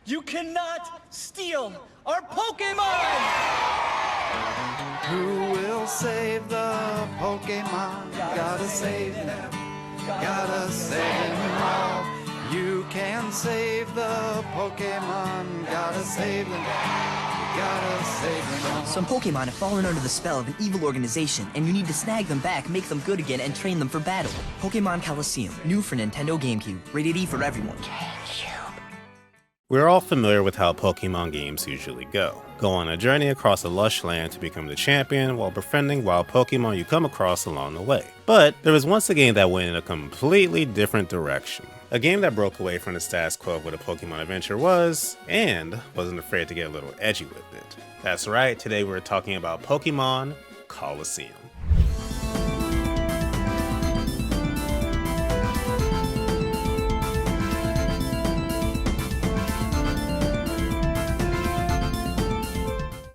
You cannot steal our Pokemon! Who will save the Pokemon? Gotta save them. Gotta save them all. You can save the Pokemon. Gotta save them. Gotta save them all. Some Pokemon have fallen under the spell of an evil organization, and you need to snag them back, make them good again, and train them for battle. Pokemon Coliseum, new for Nintendo Gamecube, rated E for everyone. We're all familiar with how Pokemon games usually go. Go on a journey across a lush land to become the champion while befriending wild Pokemon you come across along the way. But there was once a game that went in a completely different direction. A game that broke away from the status quo of what a Pokemon adventure was, and wasn't afraid to get a little edgy with it. That's right, today we're talking about Pokemon Colosseum.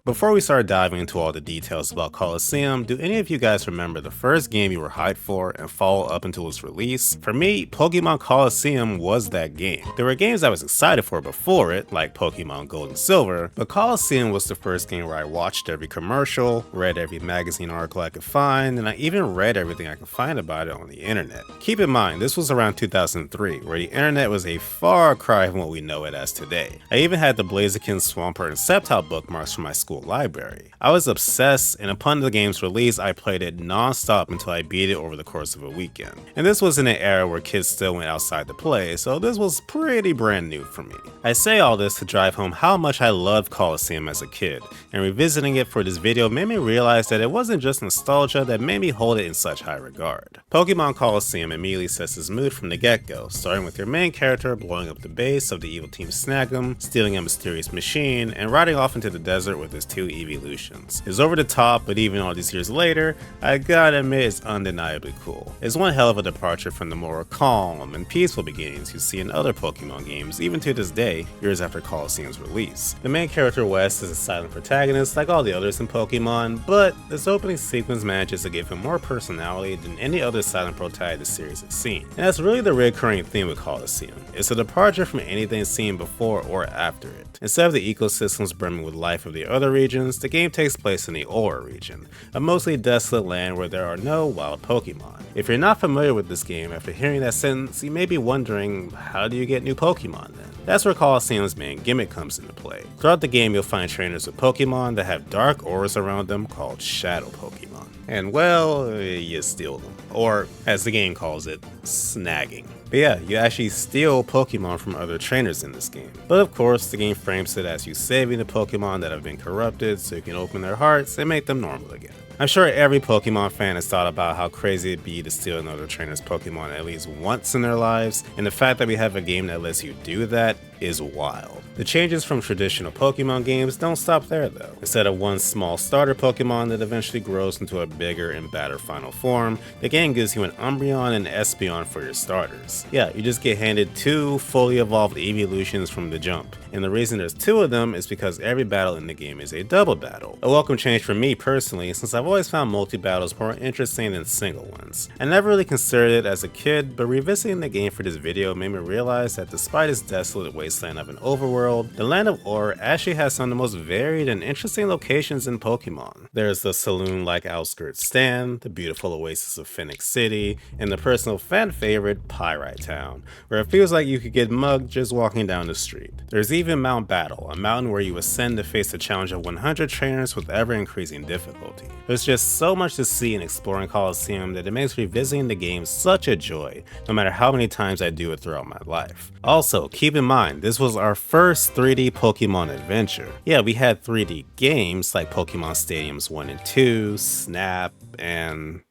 Before we start diving into all the details about Colosseum, do any of you guys remember the first game you were hyped for and followed up until its release? For me, Pokemon Colosseum was that game. There were games I was excited for before it, like Pokemon Gold and Silver, but Colosseum was the first game where I watched every commercial, read every magazine article I could find, and I even read everything I could find about it on the internet. Keep in mind, this was around 2003, where the internet was a far cry from what we know it as today. I even had the Blaziken, Swampert, and Sceptile bookmarks from my school library. I was obsessed, and upon the game's release, I played it non-stop until I beat it over the course of a weekend. And this was in an era where kids still went outside to play, so this was pretty brand new for me. I say all this to drive home how much I loved Colosseum as a kid, and revisiting it for this video made me realize that it wasn't just nostalgia that made me hold it in such high regard. Pokemon Colosseum immediately sets this mood from the get-go, starting with your main character blowing up the base of the evil team Snag'em, stealing a mysterious machine, and riding off into the desert with his two evolutions. It's over the top, but even all these years later, I gotta admit it's undeniably cool. It's one hell of a departure from the more calm and peaceful beginnings you see in other Pokemon games, even to this day, years after Colosseum's release. The main character West is a silent protagonist like all the others in Pokemon, but this opening sequence manages to give him more personality than any other silent protag the series has seen. And that's really the recurring theme with Colosseum. It's a departure from anything seen before or after it. Instead of the ecosystems brimming with life of the other regions, the game takes place in the Aura region, a mostly desolate land where there are no wild Pokemon. If you're not familiar with this game, after hearing that sentence, you may be wondering, how do you get new Pokemon then? That's where Colosseum's main gimmick comes into play. Throughout the game, you'll find trainers with Pokemon that have dark auras around them called Shadow Pokemon. And well, you steal them. Or, as the game calls it, snagging. But yeah, you actually steal Pokemon from other trainers in this game. But of course, the game frames it as you saving the Pokemon that have been corrupted so you can open their hearts and make them normal again. I'm sure every Pokemon fan has thought about how crazy it'd be to steal another trainer's Pokemon at least once in their lives, and the fact that we have a game that lets you do that is wild. The changes from traditional Pokemon games don't stop there though. Instead of one small starter Pokemon that eventually grows into a bigger and badder final form, the game gives you an Umbreon and Espeon for your starters. Yeah, you just get handed two fully evolved evolutions from the jump. And the reason there's two of them is because every battle in the game is a double battle. A welcome change for me personally, since I've always found multi-battles more interesting than single ones. I never really considered it as a kid, but revisiting the game for this video made me realize that despite its desolate wasteland of an overworld, the land of Aura actually has some of the most varied and interesting locations in Pokemon. There's the saloon-like outskirts stand, the beautiful oasis of Phoenix City, and the personal fan favorite Pyrite Town, where it feels like you could get mugged just walking down the street. There's even Mount Battle, a mountain where you ascend to face the challenge of 100 trainers with ever-increasing difficulty. There's just so much to see in exploring Colosseum that it makes revisiting the game such a joy, no matter how many times I do it throughout my life. Also, keep in mind, this was our first 3D Pokemon adventure. Yeah, we had 3D games like Pokemon Stadiums 1 and 2, Snap, and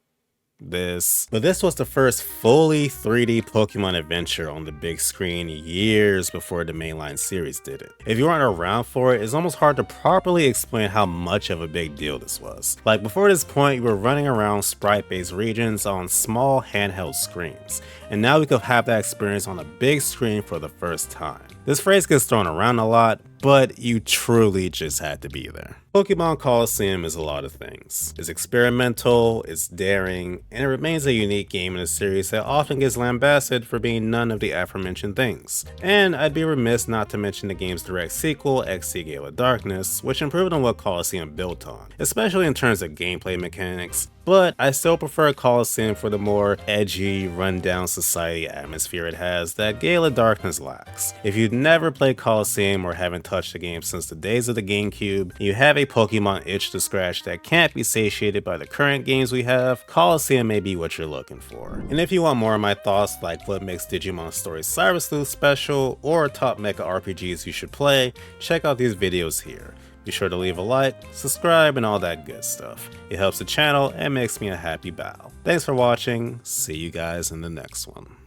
but this was the first fully 3D Pokemon adventure on the big screen years before the mainline series did it. If you weren't around for it, it's almost hard to properly explain how much of a big deal this was. Like before this point, you were running around sprite-based regions on small handheld screens, and now we could have that experience on a big screen for the first time. This phrase gets thrown around a lot, but you truly just had to be there. Pokemon Coliseum is a lot of things. It's experimental, it's daring, and it remains a unique game in a series that often gets lambasted for being none of the aforementioned things. And I'd be remiss not to mention the game's direct sequel, XC Gale of Darkness, which improved on what Colosseum built on, especially in terms of gameplay mechanics, but I still prefer Colosseum for the more edgy, rundown society atmosphere it has that Gale of Darkness lacks. If you've never played Colosseum or haven't touched the game since the days of the Gamecube, and you have a Pokemon itch to scratch that can't be satiated by the current games we have, Colosseum may be what you're looking for. And if you want more of my thoughts like what makes Digimon Story Cyber Sleuth special, or top mecha RPGs you should play, check out these videos here. Be sure to leave a like, subscribe, and all that good stuff. It helps the channel and makes me a happy Bao. Thanks for watching, see you guys in the next one.